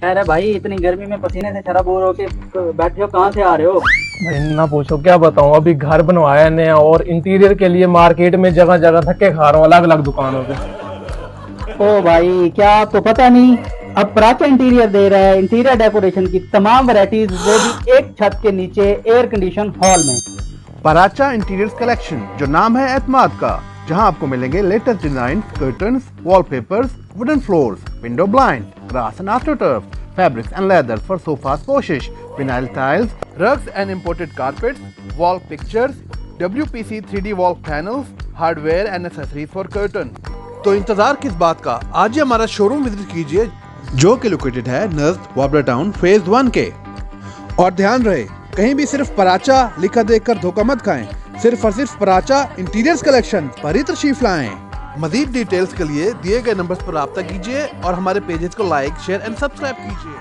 अरे भाई, इतनी गर्मी में पसीने से शराबोर होके बैठे हो, कहाँ से आ रहे हो? भाई ना पूछो, क्या बताऊं, अभी घर बनवाया नया और इंटीरियर के लिए मार्केट में जगह जगह धक्के खा रहा हूँ, अलग अलग दुकानों पे। ओ भाई, क्या आपको पता नहीं? अब प्राचा इंटीरियर दे रहा है इंटीरियर डेकोरेशन की तमाम वैरायटीज, वो भी एक छत के नीचे एयर कंडीशन हॉल में। पराचा इंटीरियर्स कलेक्शन, जो नाम है एतमाद का, जहां आपको मिलेंगे latest design, curtains, wallpapers, wooden floors, window blind, grass and AstroTurf, fabrics and leather for sofas, poshes, vinyl tiles, rugs and imported carpets, wall pictures, WPC 3D wall panels, hardware and accessories for curtain। तो इंतजार किस बात का, आज ही हमारा showroom visit कीजिए, जो कि लोकेटेड है नज़द वाबरा टाउन फेज 1 के। और ध्यान रहे, कहीं भी सिर्फ पराचा लिखा देखकर धोखा मत खाएं। सिर्फ और सिर्फ पराचा इंटीरियर्स कलेक्शन पर ही तशरीफ लाएं। मजीद डिटेल्स के लिए दिए गए नंबर्स पर राब्ता कीजिए और हमारे पेजेस को लाइक, शेयर एंड सब्सक्राइब कीजिए।